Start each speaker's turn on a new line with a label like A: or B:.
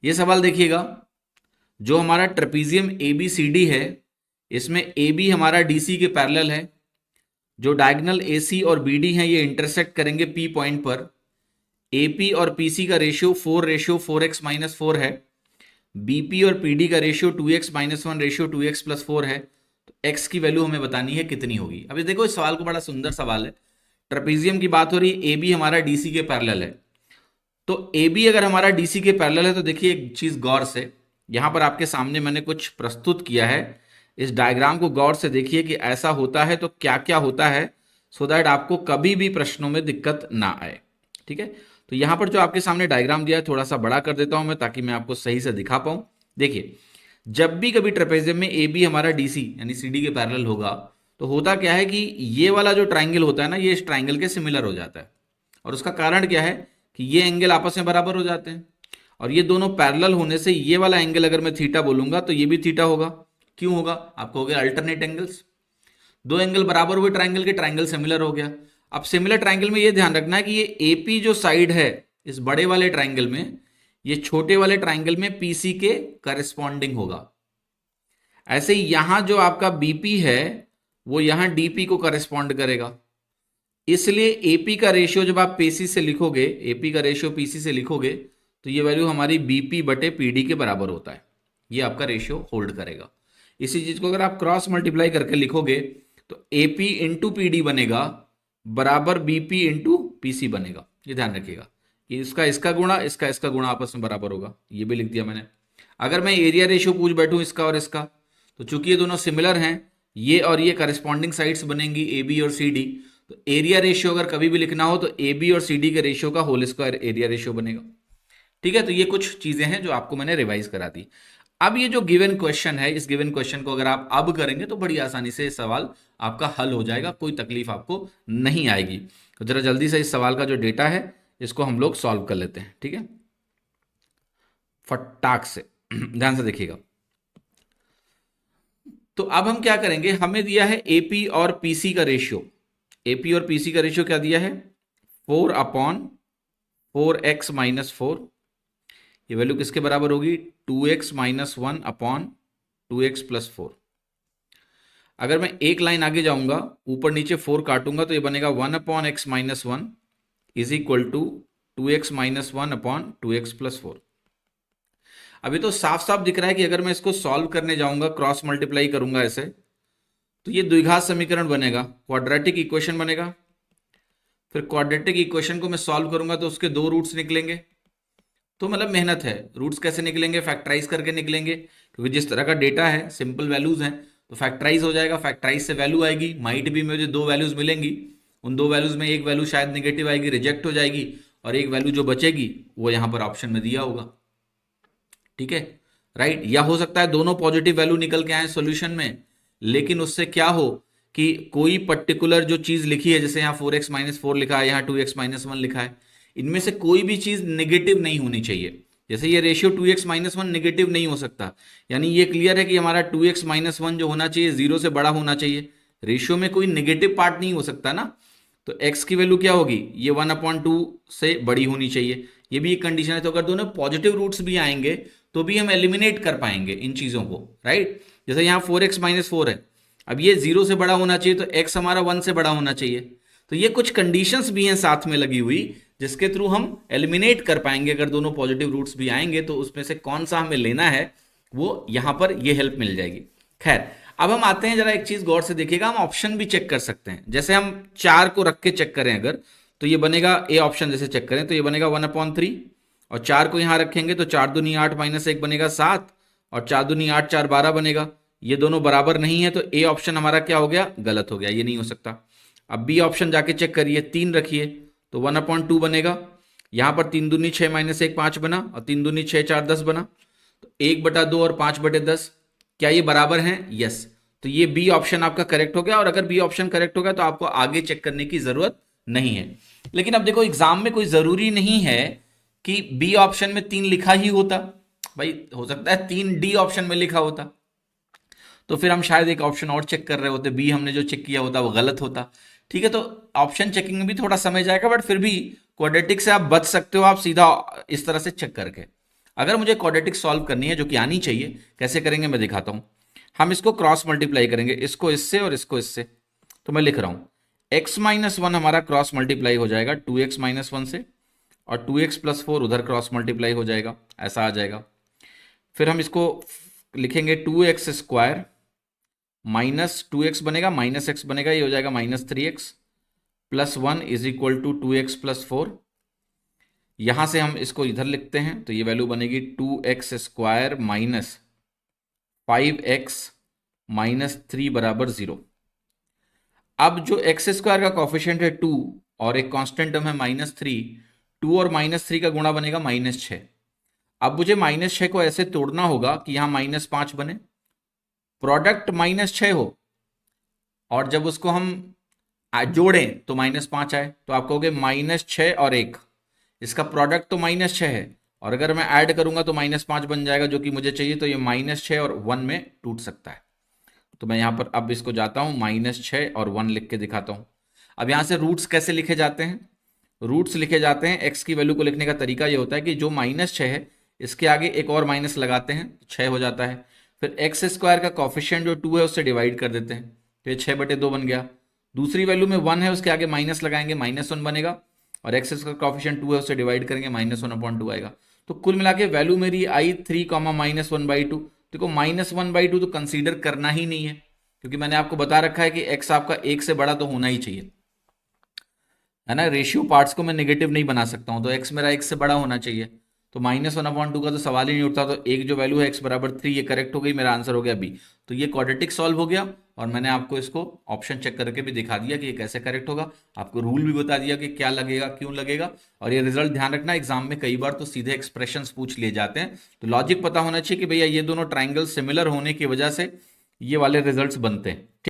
A: ये सवाल देखिएगा, जो हमारा trapezium A B C D है, इसमें ए बी हमारा डी सी के पैरेलल है, जो डायगोनल ए सी और बी डी हैं ये इंटरसेक्ट करेंगे पी पॉइंट पर। ए पी और पी सी का रेशियो 4:4x-4 है। बी पी और पी डी का रेशियो 2x-1 2x+4 है। तो x की वैल्यू हमें बतानी है कितनी होगी। अभी देखो इस सवाल को, बड़ा सुंदर सवाल है। ट्रेपीजियम की बात हो रही है, ए बी हमारा डी सी के पैरेलल है। तो ए बी अगर हमारा डी सी के पैरेलल है तो देखिए एक चीज गौर से, यहां पर आपके सामने मैंने कुछ प्रस्तुत किया है। इस डायग्राम को गौर से देखिए कि ऐसा होता है तो क्या क्या होता है, सो दैट आपको कभी भी प्रश्नों में दिक्कत ना आए। ठीक है, तो यहां पर जो आपके सामने डायग्राम दिया है थोड़ा सा बड़ा कर देता हूं मैं, ताकि मैं आपको सही से दिखा पाऊं। देखिए, जब भी कभी ट्रेपेजियम में ए बी हमारा डी सी यानी सी डी के पैरेलल होगा, तो होता क्या है कि ये वाला जो ट्राइंगल होता है ना, ये इस ट्राइंगल के सिमिलर हो जाता है। और उसका कारण क्या है कि ये एंगल आपस में बराबर हो जाते हैं, और ये दोनों पैरेलल होने से ये वाला एंगल अगर मैं थीटा बोलूंगा तो ये भी थीटा होगा। क्यों होगा? आपको हो गया अल्टरनेट एंगल्स। दो एंगल बराबर हुए ट्राइंगल के, ट्राइंगल सिमिलर हो गया। अब सिमिलर ट्राइंगल में ये ध्यान रखना है कि ये एपी जो साइड है इस बड़े वाले ट्राइंगल में, ये छोटे वाले ट्राइंगल में पीसी के करस्पॉन्डिंग होगा। ऐसे ही यहां जो आपका बीपी है वो यहां डीपी को करस्पॉन्ड करेगा। इसलिए एपी का रेशियो जब आप पीसी से लिखोगे, एपी का रेशियो पीसी से लिखोगे, तो ये वैल्यू हमारी बीपी बटे पीडी के बराबर होता है। ये आपका रेशियो होल्ड करेगा। इसी चीज को अगर आप क्रॉस मल्टीप्लाई करके लिखोगे तो एपी इंटू पीडी बनेगा बराबर बीपी इंटू पीसी बनेगा। ये ध्यान रखिएगा कि इसका इसका गुणा आपस में बराबर होगा। ये भी लिख दिया मैंने। अगर मैं एरिया रेशियो पूछ बैठूं इसका और इसका, तो चूंकि ये दोनों सिमिलर हैं, ये और ये करस्पॉन्डिंग साइड्स बनेंगी ए बी और सी डी, तो एरिया रेशियो अगर कभी भी लिखना हो तो ए बी और सी डी के रेशियो का होल स्क्वायर एरिया रेशियो बनेगा। ठीक है, तो ये कुछ चीजें हैं जो आपको मैंने रिवाइज करा दी। अब ये जो गिवन क्वेश्चन है, इस गिवन क्वेश्चन को अगर आप अब करेंगे तो बड़ी आसानी से सवाल आपका हल हो जाएगा, कोई तकलीफ आपको नहीं आएगी। तो जरा जल्दी से इस सवाल का जो डेटा है इसको हम लोग सॉल्व कर लेते हैं। ठीक है, फटाक से ध्यान से देखिएगा। तो अब हम क्या करेंगे, हमें दिया है एपी और पीसी का रेशियो। एपी और पीसी का रेशियो क्या दिया है? 4/4x-4। ये वैल्यू किसके बराबर होगी? 2x-1/2x+4। अगर मैं एक लाइन आगे जाऊंगा, ऊपर नीचे 4 काटूंगा, तो ये बनेगा 1/x-1 is equal to 2x-1/2x+4। अभी तो साफ साफ दिख रहा है कि अगर मैं इसको सॉल्व करने जाऊंगा, क्रॉस मल्टीप्लाई करूंगा ऐसे, तो ये द्विघात समीकरण बनेगा, क्वाड्रेटिक इक्वेशन बनेगा। फिर क्वाड्रेटिक इक्वेशन को मैं सॉल्व करूंगा तो उसके दो रूट्स निकलेंगे। तो मतलब मेहनत है। रूट्स कैसे निकलेंगे? फैक्टराइज करके निकलेंगे, क्योंकि जिस तरह का डेटा है, सिंपल वैल्यूज हैं, तो फैक्टराइज हो जाएगा। फैक्टराइज से वैल्यू आएगी, माइट भी मुझे दो वैल्यूज मिलेंगी। उन दो वैल्यूज में एक वैल्यू शायद नेगेटिव आएगी, रिजेक्ट हो जाएगी, और एक वैल्यू जो बचेगी वो यहां पर ऑप्शन में दिया होगा। ठीक है, राइट। या हो सकता है दोनों पॉजिटिव वैल्यू निकल के आए सॉल्यूशन में, लेकिन उससे क्या हो कि कोई पर्टिकुलर जो चीज लिखी है, जैसे यहाँ 4x-4 लिखा है, यहाँ 2x-1 लिखा है, इनमें से कोई भी चीज नेगेटिव नहीं होनी चाहिए। जैसे ये रेशियो 2x-1 नेगेटिव नहीं हो सकता, यानी ये क्लियर है कि हमारा 2x-1 जो होना चाहिए 0 से बड़ा होना चाहिए। रेशियो में कोई नेगेटिव पार्ट नहीं हो सकता ना, तो x की वैल्यू क्या होगी? ये 1/2 से बड़ी होनी चाहिए। ये भी एक कंडीशन है। तो अगर दोनों पॉजिटिव रूट्स भी आएंगे तो भी हम एलिमिनेट कर पाएंगे इन चीजों को, राइट। जैसे यहाँ 4x-4 है, अब ये 0 से बड़ा होना चाहिए, तो x हमारा 1 से बड़ा होना चाहिए। तो ये कुछ कंडीशंस भी हैं साथ में लगी हुई, जिसके थ्रू हम एलिमिनेट कर पाएंगे। अगर दोनों पॉजिटिव रूट्स भी आएंगे तो उसमें से कौन सा हमें लेना है, वो यहां पर ये हेल्प मिल जाएगी। खैर, अब हम आते हैं, जरा एक चीज गौर से देखिएगा, हम ऑप्शन भी चेक कर सकते हैं। जैसे हम 4 को रख के चेक करें अगर, तो ये बनेगा, ए ऑप्शन जैसे चेक करें तो ये बनेगा 1/3, और 4 को यहां रखेंगे तो 4 दूनी 8 -1 बनेगा 7, और 4 दूनी 8 4 12 बनेगा। ये दोनों बराबर नहीं है, तो ए ऑप्शन हमारा क्या हो गया? गलत हो गया, ये नहीं हो सकता। अब बी ऑप्शन जाके चेक करिए, 3 रखिए तो 1/2 बनेगा। यहां पर 3 दूनी 6 -1 5 बना, और 3 दूनी 6 4 10 बना, तो 1/2 और 5/10 क्या ये बराबर हैं? यस। तो ये बी ऑप्शन आपका करेक्ट हो गया। और अगर बी ऑप्शन करेक्ट हो गया तो आपको आगे चेक करने की जरूरत नहीं है। लेकिन अब देखो, एग्जाम में कोई जरूरी नहीं है कि बी ऑप्शन में 3 लिखा ही होता। भाई हो सकता है 3 डी ऑप्शन में लिखा होता, तो फिर हम शायद एक ऑप्शन और चेक कर रहे होते, बी हमने जो चेक किया होता वो गलत होता। ठीक है, तो ऑप्शन चेकिंग में भी थोड़ा समय जाएगा, बट फिर भी क्वाड्रेटिक से आप बच सकते हो, आप सीधा इस तरह से चेक करके। अगर मुझे क्वाड्रेटिक सॉल्व करनी है, जो कि आनी चाहिए, कैसे करेंगे मैं दिखाता हूं। हम इसको क्रॉस मल्टीप्लाई करेंगे, इसको इससे और इसको इससे। तो मैं लिख रहा हूं x-1 हमारा क्रॉस मल्टीप्लाई हो जाएगा 2x-1 से, और 2x+4 उधर क्रॉस मल्टीप्लाई हो जाएगा, ऐसा आ जाएगा। फिर हम इसको लिखेंगे 2x² माइनस 2x बनेगा, माइनस x बनेगा, ये हो जाएगा -3x plus 1 is equal to 2x+4। यहां से हम इसको इधर लिखते हैं, तो ये वैल्यू बनेगी 2x² माइनस 5x माइनस 3 बराबर 0। अब जो x² का कॉफिशिएंट है 2 और एक कांस्टेंट टर्म है -3, 2 और -3 का गुणा बनेगा -6। अब मुझे -6 को ऐसे तोड़ना होगा कि यहां -5 बने, प्रोडक्ट -6 हो, और जब उसको हम जोड़ें तो -5 आए, तो आप कहोगे -6 और 1, इसका प्रोडक्ट तो -6 है, और अगर मैं ऐड करूंगा तो -5 बन जाएगा, जो कि मुझे चाहिए। तो ये -6 और 1 में टूट सकता है। तो मैं यहां पर अब इसको जाता हूं, -6 और 1 लिख के दिखाता हूं। अब यहां से रूट्स कैसे लिखे जाते हैं? रूट्स लिखे जाते हैं, एक्स की वैल्यू को लिखने का तरीका ये होता है कि जो -6 है इसके आगे एक और माइनस लगाते हैं, 6 हो जाता है। फिर x² का कॉफिशिएंट जो 2 है उससे डिवाइड कर देते हैं, तो ये 6/2 बन गया। दूसरी वैल्यू में 1 है, उसके आगे माइनस लगाएंगे, -1 बनेगा, और x का कॉफिशिएंट 2 है, उससे डिवाइड करेंगे, -1/2 आएगा। तो कुल मिला के वैल्यू मेरी आई 3, -1/2। देखो -1/2 तो कंसीडर करना ही नहीं है, क्योंकि मैंने आपको बता रखा है कि x आपका 1 से बड़ा तो होना ही चाहिए, है ना। रेशियो पार्ट्स को मैं नेगेटिव नहीं बना सकता हूं, तो x मेरा 1 से बड़ा होना चाहिए। तो -1/2 का तो सवाल ही नहीं उठता। तो एक जो वैल्यू है x=3, ये करेक्ट हो गई, मेरा आंसर हो गया बी। तो ये क्वाड्रेटिक सॉल्व हो गया, और मैंने आपको इसको ऑप्शन चेक करके भी दिखा दिया कि ये कैसे करेक्ट होगा, आपको रूल भी बता दिया कि क्या लगेगा, क्यों लगेगा। और ये रिजल्ट ध्यान रखना, एग्जाम में कई बार तो सीधे एक्सप्रेशंस पूछ लिए जाते हैं, तो लॉजिक पता होना चाहिए कि भैया ये दोनों ट्राइंगल सिमिलर होने की वजह से ये वाले रिजल्ट्स बनते हैं।